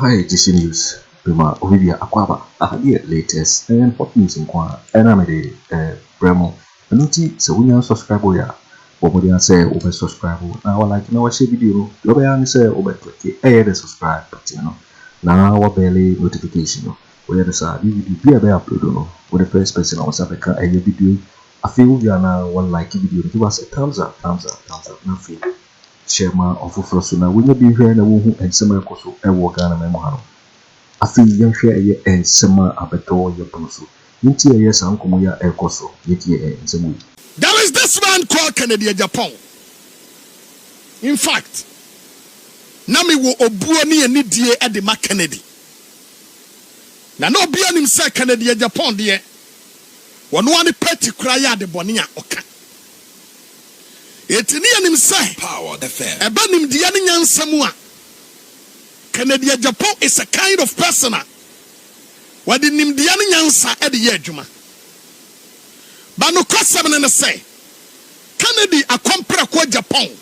Hi, GC News. Bima Olivia Akwaba. The latest and hot news in Kwa. And I'm a Bremo. And so when you subscribe, ya. What say over subscribe. Now, like no share video. You say over click the subscribe button. Now, our belly notification. Where the side video be upload. With the first person on Africa and your video. I feel we are now one like video. Give us a thumbs up. Nothing. Share my offer for us now. When you be here and summer coso, I walk on a memoir. I feel young share and summer abeto your proso. Yet, yes, Uncle Moya El Coso, yet, and some way. There is this man called Kennedy Agyapong. In fact, Nami wo obuoni and Nidie Edema Kennedy. Na no be him say Kennedy Agyapong dear. One petty cry de Bonia Oka. Etini anim say power the fair. Ebanim diani nyansamua. Kennedy Agyapong is a kind of person. Wadi nim diani nyansa edi ye adwuma. Ba no kwasam ne say Kennedy akompra kwa Agyapong.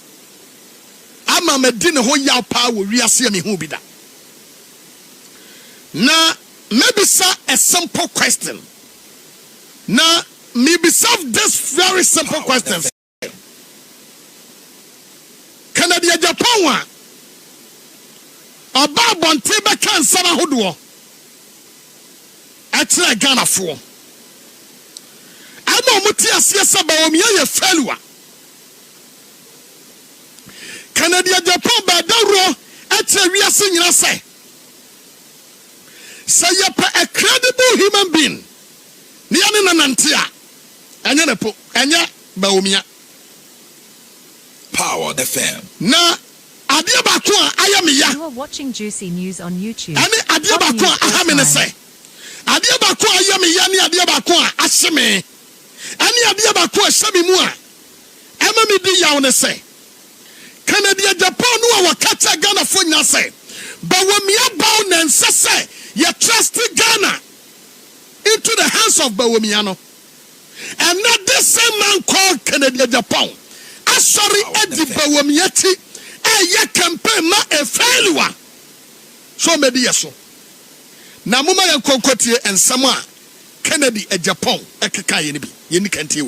Ama medine ho yaw pa wo wiase me hu bi da. Na maybe sir a simple question. Na maybe solve this very simple question. Kennedy Agyapong Oba bonte be kan sama hodo atre Ghana fo ama omuti asiesa Bawumia ye failure Kennedy Agyapong ba dawro atre wiase nyina say a credible human being ni ane nanantia anya nepo anya Bawumia Power the fam. Na adia bako Aremeyaw. You are watching Juicy News on YouTube. Ani adia bako ahamene say. Adia bako Aremeyaw ni adia bako ahyeme. Ani adia bako ahyeme mu a. Ema mi di yaw ne say. Kennedy Agyapong no wakata Ghana fo nya say. Bawumia baw na nse say ye trust Ghana into the hands of Bawumia no. And not this same man called Kennedy Agyapong. Sorry, Eddie Bawumia ye campaign ma a failure. So maybe yes. Na muma ya konkotie and sama Kennedy Agyapong ekeka ye bi ye ni kantie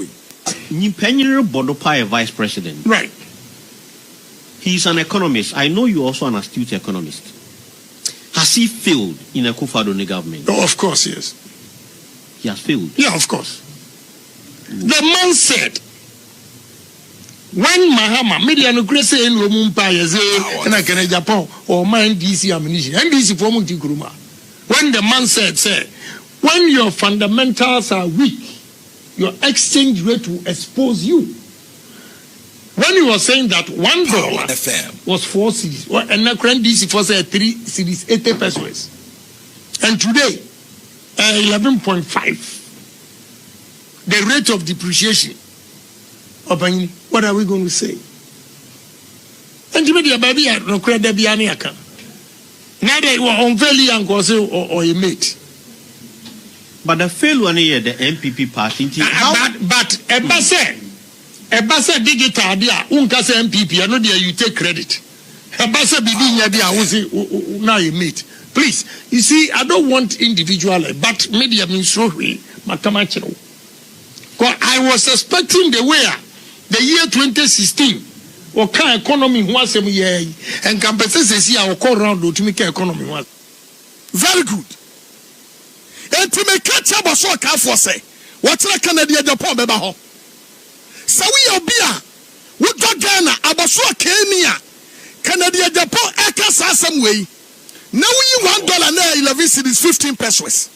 Nyimpanyin Bodopa vice president. Right. He's an economist. I know you're also an astute economist. Has he failed in Akufo Addo government? Oh, of course, yes. He has failed. Yeah, of course. The man said when Mahama media no grace in Lumumpa and I can Japan or my NDC ammunition, NDC for Kuruma. When the man said, say, when your fundamentals are weak, your exchange rate will expose you. When he was saying that $1 was 4 cedis, and the current DC for say 3 cedis, 80 pesos, and today 11.5. The rate of depreciation. What are we going to say? And you media baby no credit be aniaka. Now they were unfairly and or a mate. But the failure near the NPP party. But Ebase digital dia unkase NPP I know there you take credit. Ebase bibi nya dia wo now you meet. Please, you see, I don't want individual, but media means so we makamachiro. I was expecting the way the year 2016 or can economy was a year and compensation see our call round to make economy was very good. And to make catch up was so car for say what's like Kennedy Agyapong beba ho. So we obia we got Ghana abaso Kenya Kennedy Agyapong ekasa some way. Now we $1 na 11 cedis 15 pesos.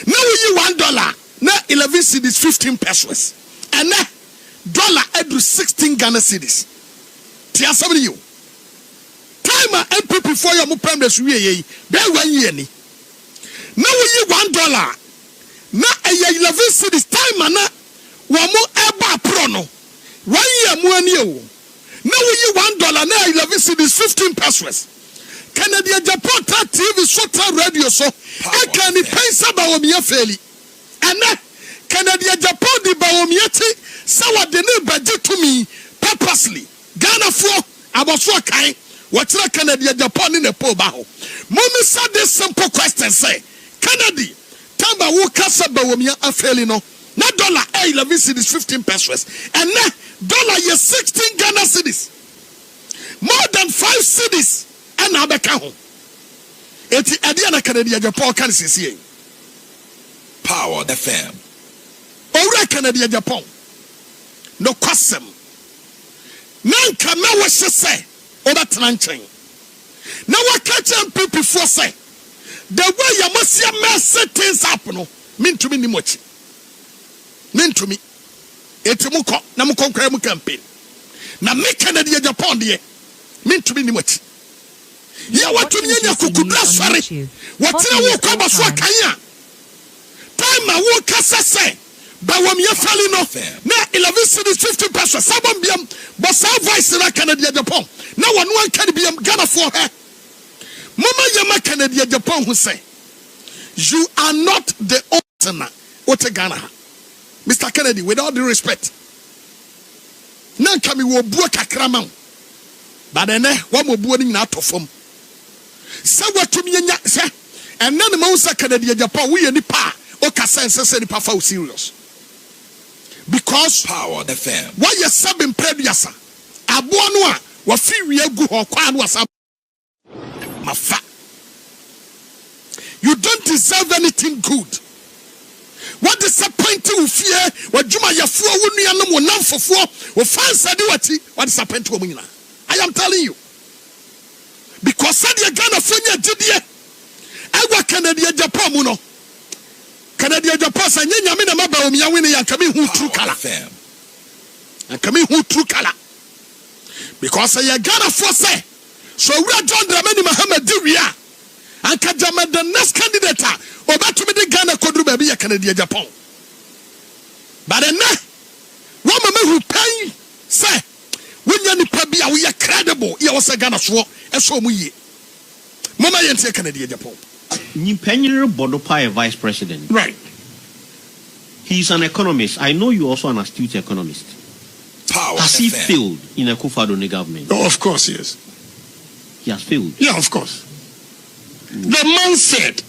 Now we $1 na 11 cedis 15 pesos. And now dollar every 16 Ghana cedis. Tia somebody you. Time NPP for your mupem des we be 1 year ni. Now we $1 na 11 cedis time na wa mo eba pro no. 1 year mu ani o. Now we $1 na 11 cedis 15 pesos. Kennedy Agyapong TV so radio so I can pay Bawumia fairly. And Kennedy Agyapong di Bawumia ti sawa de ne budget to me purposely. Ghana for abaso kai What's the Kennedy Agyapong in the po baho? Mommy said this simple question say, Kennedy, Tamba wo kasa Bawumia afeli no. Na dollar 11 cedis 15 pesos. And na dollar ye 16 Ghana cedis. More than 5 cedis. And na beka ho. Eti Adiana Kennedy Agyapong kan sisi. Power FM. Owura Kennedy Agyapong. No kwasem. Nanka na wo hye obatena nkyɛn na waka kyɛ NPP for say the way you must see mess things up no mintumi ni mochi mintumi etimu ko na mo konkra mu campaign na me Kennedy Agyapong de mintumi ni mochi ye watumi nya kukudra sɔre watena wo kwa baso akanya time a wo kasa say Bawumia fali no na 11 cedis 50 pesos sabon biam bosa voice na Kennedy Agyapong na wonu an kan biam Ghana for her mama yama Kennedy Agyapong who say you are not the owner what Ghana Mr. Kennedy with all due respect na kami wo buo kakra ma but ene wa mo buo ni na to fom se watumi nya se ene ne ma usa Kennedy Agyapong wo ye ni pa o ka sense se ni pa fa serious. Because Power FM. Why you sabin previous? Abuanwa Afriyie gu ho kwa no asab. Mafa. You don't deserve anything good. What disappointing you fear? What juma ya fuo wunu ya no mo namfofo wo fansa de wati what disappointing wo nyina. I am telling you. Because said you Ghana fonya gidie. Ewa Kennedy Agyapong mu no. Kennedy Agyapong sa nyanya me na Bawumia wini ya kami hu true color. And kami hu true color. Because ya Ghana for say so we are John Dramani Muhammad Diria and Kajama the next candidate oba to me the Ghana kodru baby ya Kennedy Agyapong. But then one mama who pay say when you nipa bia we are credible ya was Ghana so eso mu ye. Mama yente Kennedy Agyapong. Nyimpenyere Bodopa, a vice president. Right. He's an economist. I know you're also an astute economist. Power Has he FM. failed in Akufo Addo government? Oh, of course he is. He has failed. Yeah, of course. The man said,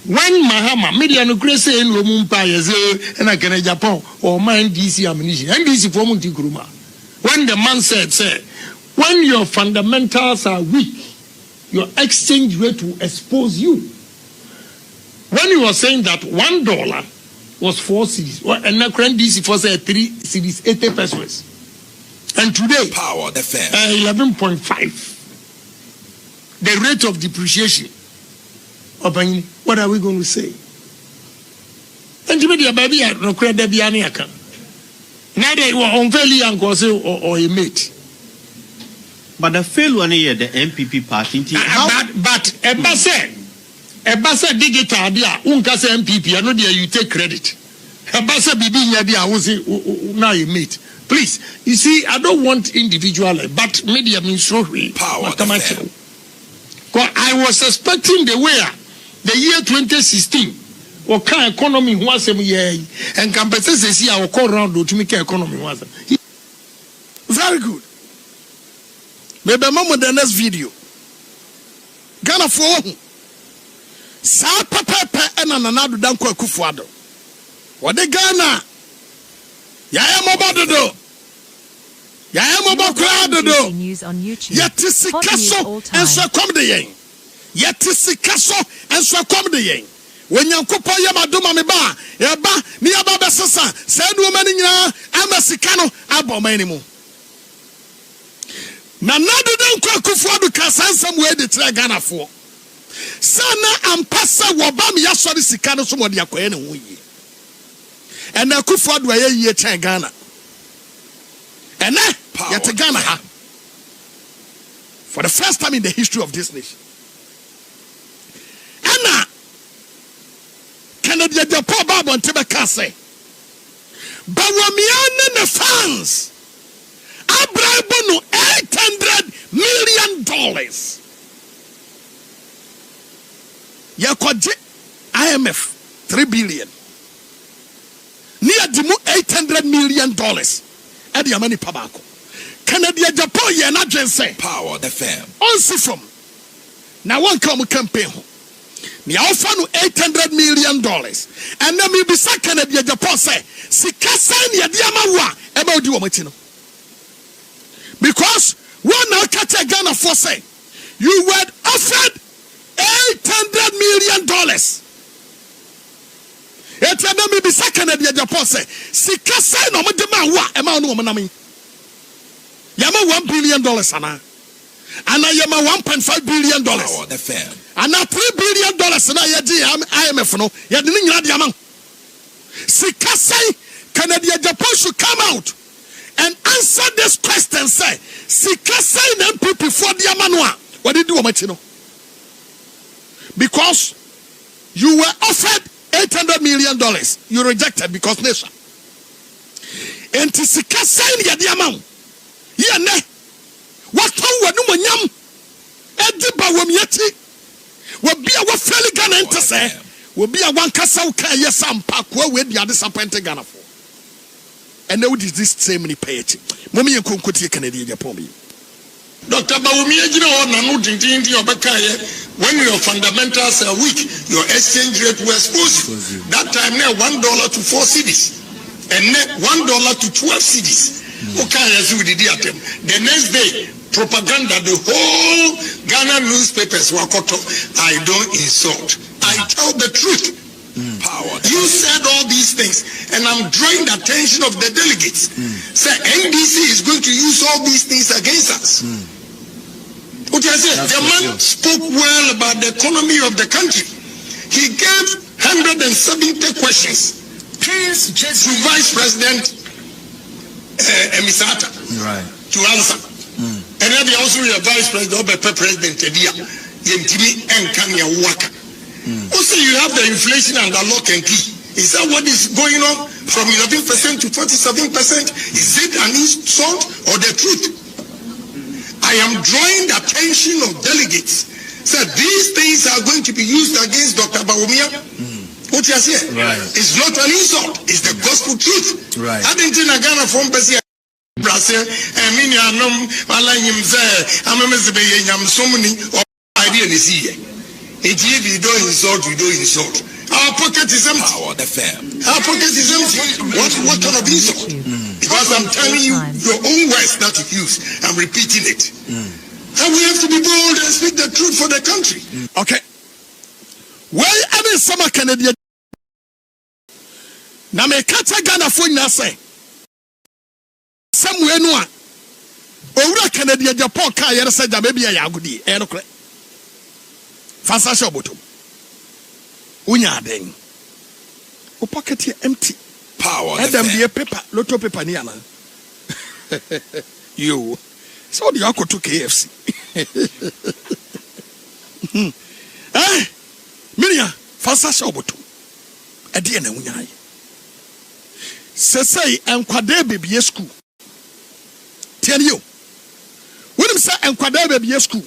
when Mahama media no grace in Lumumpa and I can Japan or my NDC ammunition, NDC for Monti Kuruma. When the man said, say, when your fundamentals are weak, your exchange rate will expose you. When he was saying that $1 was 4 cedis, and now NDC for say 3 cedis 80 pesos, and today Power FM. 11.5. The rate of depreciation. What are we going to say? And you media baby, no credit be any account. Now they were unfairly uncle or a mate. But the failure near the NPP party. But a basa digital dia unkase NPP. I know there you take credit. A basa bibi dia Owusu now you meet. Please, you see, I don't want individual, but media means so Power. Because I was expecting the way the year 2016 or kind economy was a year and compensation see our call round to make economy was very good. Maybe mama the next video. Ghana for sa papa and another than Akufo Addo. What the Ghana? Ya mobado. Ya mobado. News on YouTube. Yatisikaso and so come the yen. Yatisikaso and so come the yen. When you kupa yamaduma me ba, yaba, ni ababa sasa, said woman in ya, amasikano, abomanimu. Na nadu den Akufo Addo kasan somewhere the try Ghana for. Sana ampasa wabam ya sorry sikano so modi akoye ne ho yi. And Akufo Addo aye ye try Ghana. And yet Ghana ha. For the first time in the history of this nation. Anna Kennedy Agyapong Babo Ntebeka say Bawumia ne fans Abrabonu $800 million. Yakoje IMF $3 billion. Near dimu $800 million. Adi amani pabako. Kennedy Agyapong ye na dwen say Power FM. onsi from na one come campaign ho me offer no $800 million and na me bisa Kennedy Agyapong say sika san ye dia ma wo a e ba odi wo mati no because one now catch a Ghana for say you were offered $800 million. It's a me be second at the Japan say, Sika say no more demand what amount of money. Yama $1 billion, Anna. And I am a $1.5 billion. Power FM. And now $3 billion, and I am no, you didn't have the amount. Sika say, Kennedy Agyapong should come out and answer this question. Say, Sika say NPP for the Amanua. What did you do, because you were offered $800 million, you rejected because nation. And to Sika say the amount. Yeah, ne. What we no manyam? Edi Bawumia will be a fairly Ghana enter say. Will be a one kasa uka yesam pakwa we the disappointed Ghana for. And now this same many pay it. Mommy and Kunkuti Kennedy Agyapong. Dr. Bawumia, you know, when your fundamentals are weak, your exchange rate will expose you. That time, now $1 to 4 cedis, and net $1 to 12 cedis. Okay, as we did it. The next day, propaganda, the whole Ghana newspapers were Akoto. I don't insult. I tell the truth. Power. You said all these things, and I'm drawing the attention of the delegates. Say NDC is going to use all these things against us. What I said, the man spoke well about the economy of the country. He gave 170 questions to Vice President Mensah to answer. And then also your Vice President, President Tedia, Yentimi and Kanya Waka. Also, you have the inflation and the lock and key. Is that what is going on from 11% to 47%? Is it an insult or the truth? I am drawing the attention of delegates. So these things are going to be used against Dr. Bawumia. What you say? Right. It's not an insult. It's the gospel truth. Right. I didn't know Ghana from Brazil. Brazil. I mean, I'm so many ideas here. If we don't insult, we don't insult. Our pocket is empty. Power FM. Our pocket is empty. What kind of insult? Because I'm telling you your own words that you use. I'm repeating it. And we have to be bold and speak the truth for the country. Okay. Well, I mean, some Canadian. Now, me catch a Ghana for you say. Somewhere no. Owura Kennedy Agyapong ka yere say da baby ya agudi. E no kre. Fansa show bottom. Unya den. O pocket here empty. Power. Adam be a paper, lotto paper ni ana. You. So the Akoto KFC. Eh? Minia, fansa show bottom. E de na unya. Say enkwade baby school. Tell you. When say enkwade baby school.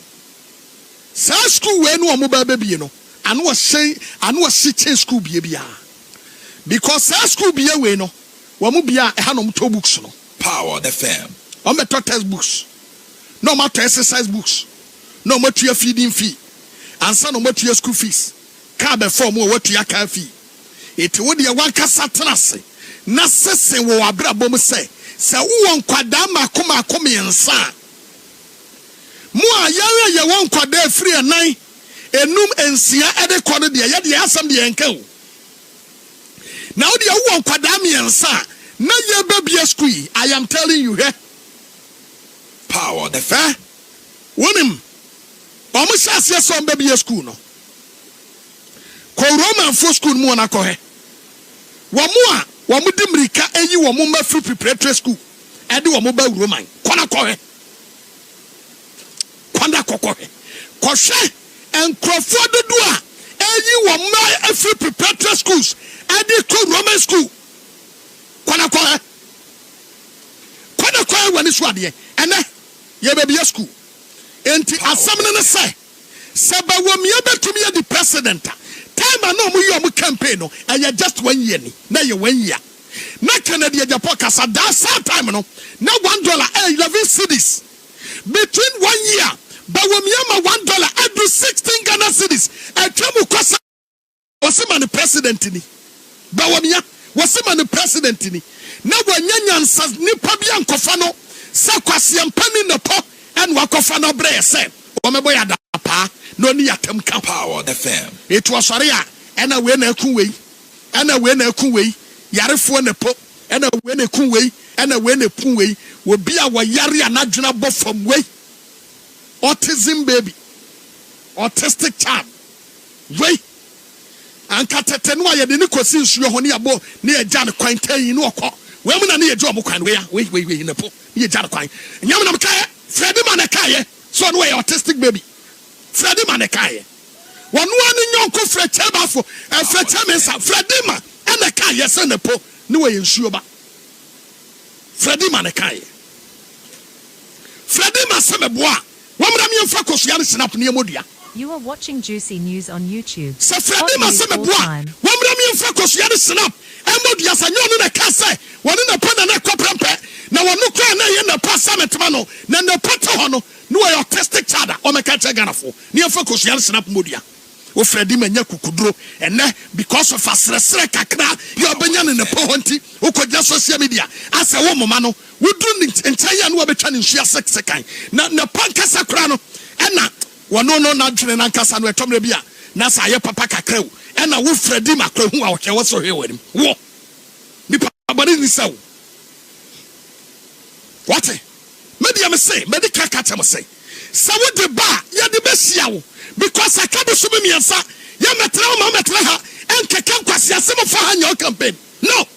Sa school we no omo ba baby no. Anu was teaching school bia. Because sa school bia we no. Wa mu bia e ha no to books no. Power FM. On me test books. No matter exercise books. No matter your feeding fee. Ansa no matter your school fees. Ka be form what your car fee. It would be one kasa trase. Na sese wo abrabom se wo nkwada makoma komiensa mu a yawe ye wo nkwada afiri anan enum ensia ede kono de ye de asam de enka o na wo de wo nkwada miensa na ye baby school. I am telling you here. Power the fair. Wonim omo shase so baby school no ko Roman for school mu na ko he wo mu a Wamudim Rika eyi wamuma free preparatory school. Edi wamuba Roman. Kwana kohe. Kwanda kokohe. Koshe enkrofo dodua eyi wamuma free preparatory schools. Edi ko Roman school. Kwana kohe. Kwana kohe wani swade. Ene ye baby school. Enti asamne ne say. Seba wamia betumi the president. Time I know you campaign no, and you're just 1 year. Now you're 1 year. Na Kennedy Agyapong kasa that time no. Na $1 11 cedis. Between 1 year, Bawumia ma $1 every 16 Ghana cedis. Atwamu kosa wasema ni president ni. Bawumia wasema ni president ni. Na wanyanya nsa nipa bia nkofa no sa kwase ampani ne po en wakofa no bre se omeboya da pa no ni yatem ka Power FM. It was sorry ena we na ku wei ena we na ku wei yarefo ne po ena we na ku wei ena we na pu wei obi a wayare anadwena bo fam wei autism baby autistic child wei anka tete no ayede ni kosi nsuo ho ne abo ne agya ne kwan tan no okọ we mu na ne agya omo kwan we ne po ne agya ne kwan nyam na mkae Freddy Manekaye so no autistic baby Freddy Manekaye wonu ani nyonko freche bafo freche Mensah Freddy ma Manekaye se ne po ne we nsuo ba Freddy Manekaye Freddy ma se meboa wo mra mi mfa kosia ne snap ne emodua. You are watching Juicy News on YouTube. Se Freddy ma se meboa wo mra mi mfa kosia ne snap emodua sa nyo no na ka se wonu na pona na ko Prempeh na wonu kwa na ye na pasa metma no na na pata ho no no we autistic child o meka che ganafo ne mfa kosia ne snap modua o Freddy manya kukuduro ene because of asresre kakra ye obenya ne po honti o kogya social media ase wo moma no woduru nkyanya no obetwa ne nhua sekan na pankasa kra no ena wono no na dwene na nkasa no etomre bia na sa ye papa kakra wo ena wo Freddy makra hu a wo hwe wo so hwe wanim wo ni papa ni sawo what media me say medical kata me say sawo de ba ye de besia wo because akabu so be miensa ye metra o ma metra ha enkeke nkwase asem fa ha nya campaign no.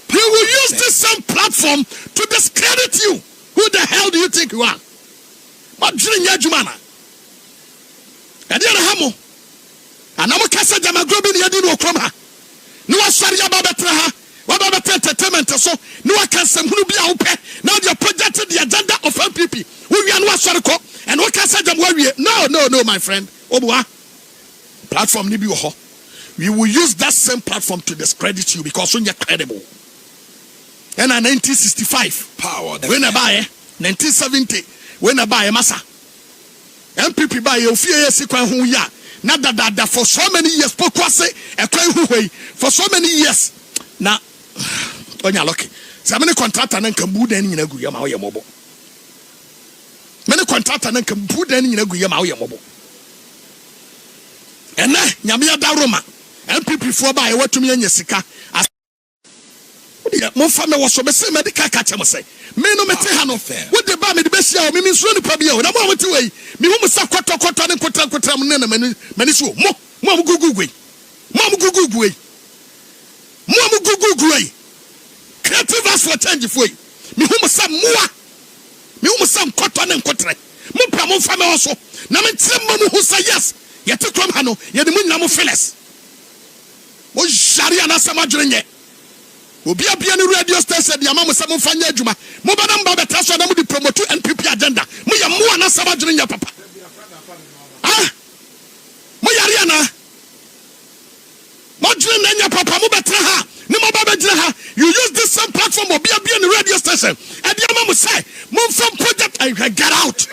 He will use this same platform to discredit you. Who the hell do you think you are? What dream ya jumana? Ediana hamo. Anamo kasa jama grobi ni yadi no kroma. No asari ya babetra ha. Wa babetra entertainment so no akasem hunu bia wo pe. Now they projected the agenda of NPP. We are no asari ko and what kasa jam we no my friend. Obua. Platform ni bi wo ho. We will use that same platform to discredit you because you're credible. And in 1965, Power. when I buy 1970, when I buy a massa, NPP buy a few years not that for so many years, for so many years. Now, on your lucky, so many contractors and can boot any in a Guyama mobile. Many contractors and can boot any in a Guyama mobile. And now, Yamia Daroma, NPP for buy what to me and Yesika. Mon family was so be medical catch am say me no mete ha no wo de ba me de besia o me nsuo ni pa bia o na mo mete wei me hu musa kwato ne kotra me na mani so mo am gugu wei creative as for change foi me hu musa kwato ne kotra mo pa mo family so na me ntire mo hu say yes ye te krom ha no ye de mo nyina mo feles mo sharia na sama dwrenye Obi abia ni radio station dia mamu sam mfanya adwuma mo bana mba beta so na mo di promote NPP agenda mo ya mo ana sama dwene nya papa mo yare ana mo dwene na nya papa mo betra ha ni mo ba bedra ha you use this same platform obi abia ni radio station e dia mamu say mo from project I get out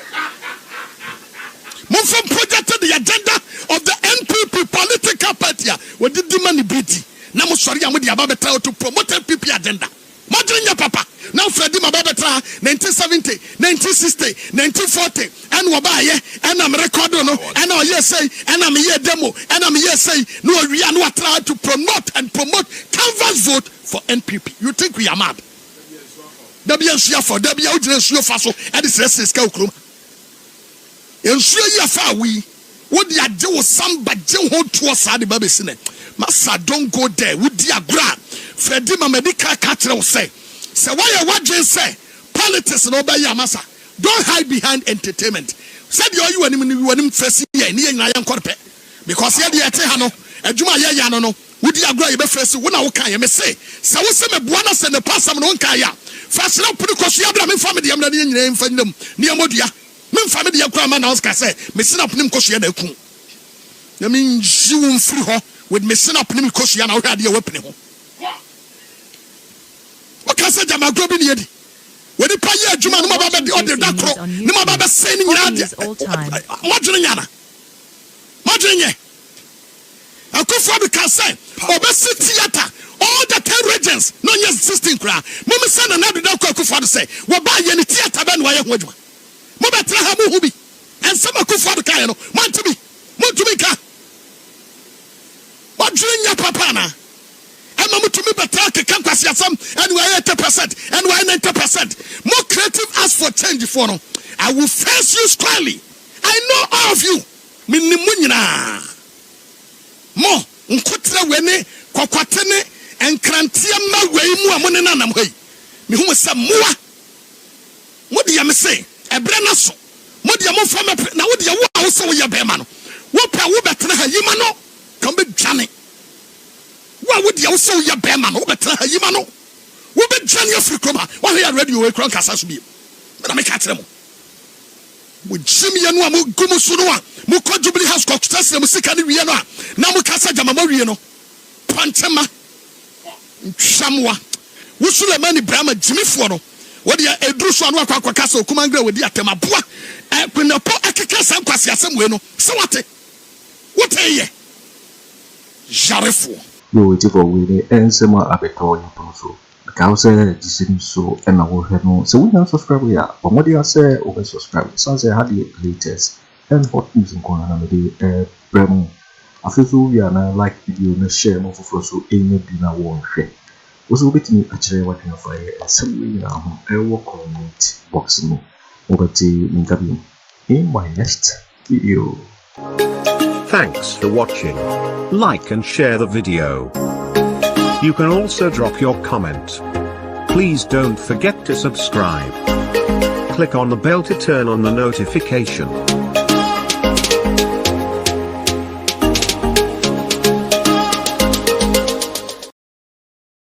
mo from project the agenda of the NPP political party we did the money beauty. Na mo sori amudi ababetra to promote NPP agenda. Modrinya papa. Now Freddy mababetra 1970, 1960, 1940 and wabaye and am record no and I say and am here demo and am here say no we are not trying to promote canvas vote for NPP. You think we are mad? Debi ensuya for debi ujire ensuya faso and this is ka okrum. Ensuya ya fa we what the ade wo samba je ho to sade ba besine. Masa don't go there. Would dia gra? Freddy Mamedika Katra say why what you say? Politics no by ya masa. Don't hide behind entertainment. Said you and him first year near Nayan Corpe. Because here the Atehano, a Juma Yano, would dia gra be first when I can you say. So what's a buonas and the passam no kaya. Fast up put because you have a family I'm name for them near Modia. Men family of Grandma Oscar say, Missing up Nim Kosia de Kun. I mean, you won't free her. With me sin up nimi koshi ya na wo ade weapon ho kasa jama gro bi ne yedi we di pa ye adwuma no ba be ode da kro ne ma ba be sen ni nyina de mo dwene nyana mo dwene Akufo Addo kasa obesi theater all the 10 regions no yes 16 kra mo me send na do da Akufo Addo say wo ba ye ni theater be no ye ho adwuma mo betra ha mo hu bi en sama Akufo Addo kai no mo ntumi ka mo dwene nya papa na ama mo tumi betra ke kan kwase asam anyway 80% anyway 90% more creative ask for change for no I will face you squarely. I know all of you minnimu nyina mo nkotra wene kwakwatene enkrantia ma wei mu amone nanam hei me hu se moa modi ya me se ebre na so modi ya mo fa me na wodi ya wo a wo se wo ye be ma no wo pa wo betena ha yima no kan be dwane wo wodi ya wo se wo ye be ma no wo betena ha yima no wo be dwane afri kroma wo ya radio we kron kasa so bi na me ka tere mo wo jimi ya no mo gumu so no a mo ko Jubilee House ko kutase mo sika ni wiye no a na mo kasa jama mo wiye no pantema nshamwa wo Sulemani Brahma jimifo no wo de eduru so anu akwa kasa okumangre wo di atemaboa kwenapo akeka san kwase asem we no se wate ye jarefo yo iti for we the ensema abeto yin so ka say jisini so e na wo hwe no se wo yan subscribe ya omodi ase o be subscribe so say had the latest and hot news in corner na me de bremo afeso we na like video na share mo for so enye bi na wo hwe wo so betimi akire what na fire asem we na ho e wo comment box no obeti nkabi in my next video. Thanks for watching. Like and share the video. You can also drop your comment. Please don't forget to subscribe. Click on the bell to turn on the notification.